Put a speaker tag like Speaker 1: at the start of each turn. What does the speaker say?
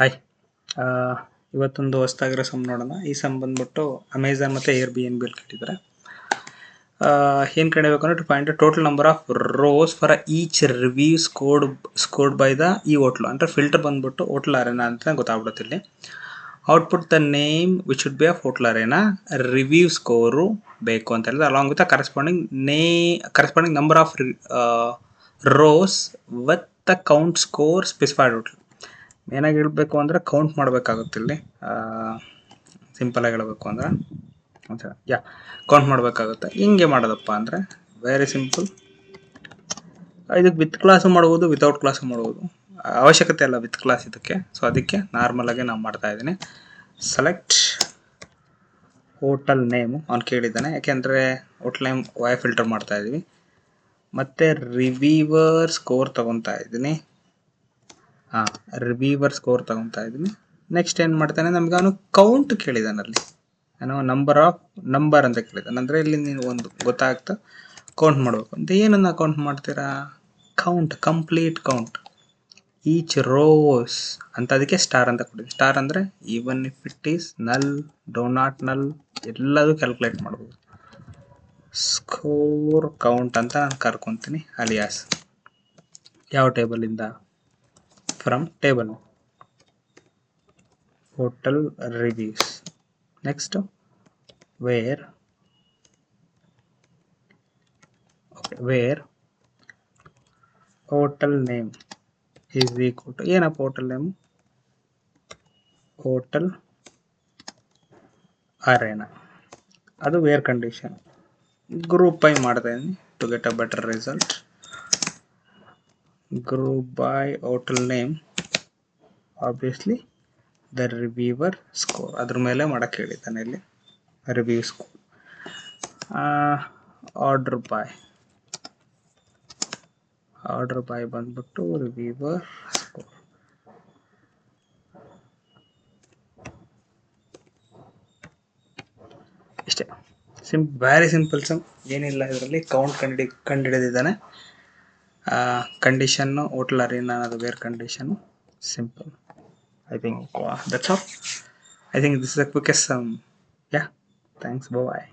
Speaker 1: Hi. ಇವತ್ತೊಂದು ಹೊಸ್ದಾಗಿರೋ some ನೋಡೋಣ. ಈ ಸಮ್ ಬಂದ್ಬಿಟ್ಟು ಅಮೆಝಾನ್ ಮತ್ತು ಏರ್ ಬಿ ಎನ್ ಬಿಲ್ ಕಟ್ಟಿದ್ದಾರೆ. ಏನು ಕಡಿಬೇಕು ಅಂದರೆ to find the total number of rows for each review scored by the ಈ ಹೋಟ್ಲು. ಅಂದರೆ ಫಿಲ್ಟರ್ ಬಂದ್ಬಿಟ್ಟು ಹೋಟ್ಲ್ ಅರೇನಾ ಅಂತ ಗೊತ್ತಾಗ್ಬಿಡುತ್ತೆ ಇಲ್ಲಿ. Output the name which should be of hotel Arena, review score ಬೇಕು ಅಂತ ಹೇಳಿದ್ರೆ along with corresponding number of rows with the count score specified hotel. ಏನಾಗಿ ಹೇಳಬೇಕು ಅಂದರೆ ಕೌಂಟ್ ಮಾಡಬೇಕಾಗುತ್ತೆ ಇಲ್ಲಿ. ಸಿಂಪಲಾಗಿ ಹೇಳಬೇಕು ಅಂದರೆ ಕೌಂಟ್ ಮಾಡಬೇಕಾಗುತ್ತೆ. ಹಿಂಗೆ ಮಾಡೋದಪ್ಪ ಅಂದರೆ ವೆರಿ ಸಿಂಪಲ್. ಇದಕ್ಕೆ ವಿತ್ ಕ್ಲಾಸು ಮಾಡ್ಬೋದು, ವಿತೌಟ್ ಕ್ಲಾಸು ಮಾಡ್ಬೋದು. ಅವಶ್ಯಕತೆ ಇಲ್ಲ ವಿತ್ ಕ್ಲಾಸ್ ಇದಕ್ಕೆ. ಸೊ ಅದಕ್ಕೆ ನಾರ್ಮಲಾಗಿ ನಾವು ಮಾಡ್ತಾ ಇದ್ದೀನಿ. ಸೆಲೆಕ್ಟ್ ಹೋಟೆಲ್ ನೇಮು ಅವ್ನು ಕೇಳಿದ್ದಾನೆ, ಯಾಕೆಂದರೆ ಹೋಟೆಲ್ ನೇಮ್ ವೈ ಫಿಲ್ಟರ್ ಮಾಡ್ತಾ ಇದ್ದೀವಿ. ಮತ್ತು ರಿವ್ಯೂವರ್ ಸ್ಕೋರ್ ತೊಗೊತಾ ಇದ್ದೀನಿ. ರಿವ್ಯೂವರ್ ಸ್ಕೋರ್ ತೊಗೊತಾ ಇದ್ದೀನಿ. ನೆಕ್ಸ್ಟ್ ಏನು ಮಾಡ್ತಾನೆ, ನಮ್ಗೆ ಅವನು ಕೌಂಟ್ ಕೇಳಿದಾನಲ್ಲಿ, ಏನೋ ನಂಬರ್ ಅಂತ ಕೇಳಿದಾನೆ. ಅಂದರೆ ಇಲ್ಲಿ ನೀವು ಒಂದು ಗೊತ್ತಾಗ್ತಾ ಕೌಂಟ್ ಮಾಡಬೇಕು ಅಂತ. ಏನನ್ನ ಕೌಂಟ್ ಮಾಡ್ತೀರಾ? Count, complete count, each rose ಅಂತ. ಅದಕ್ಕೆ ಸ್ಟಾರ್ ಅಂತ ಕೊಟ್ಟಿದ್ದೀನಿ. ಸ್ಟಾರ್ ಅಂದರೆ ಈವನ್ ಇಫ್ ಇಟ್ ಈಸ್ ನಲ್, ಡೋ ನಾಟ್ ನಲ್, ಎಲ್ಲದೂ ಕ್ಯಾಲ್ಕುಲೇಟ್ ಮಾಡ್ಬೋದು. ಸ್ಕೋರ್ ಕೌಂಟ್ ಅಂತ ನಾನು ಕರ್ಕೊತೀನಿ. ಅಲಿಯಾಸ್ ಯಾವ ಟೇಬಲಿಂದ? From table hotel reviews. Next where hotel name is equal to ಏನಪ್ಪ ಹೋಟೆಲ್ ನೇಮ್? Hotel Arena. ಅದು ವೇರ್ ಕಂಡೀಷನ್. ಗ್ರೂಪ್ ಬೈ ಮಾಡ್ತಾ ಇದ್ದೀನಿ to get a better result. Group by hotel name, obviously the reviewer score. ಅದ್ರ ಮೇಲೆ ಮಾಡಕ್ಕೆ ಹೇಳಿದ್ದಾನೆ ಇಲ್ಲಿ, review score. Order by ಬಂದ್ಬಿಟ್ಟು ರಿವ್ಯೂವರ್ ಸ್ಕೋರ್. ಇಷ್ಟೇ, ವೆರಿ ಸಿಂಪಲ್ ಸಮ್. ಏನಿಲ್ಲ ಇದರಲ್ಲಿ. ಕೌಂಟ್ ಕಂಡುಹಿಡಿದಿದ್ದಾನೆ. ಕಂಡೀಷನ್ನು ಹೋಟೆಲ್ ಅರೇನಾ ಅನ್ನೋದು where condition. Simple. I think that's all. I think this is the quickest sum. Yeah. Thanks. Bye-bye.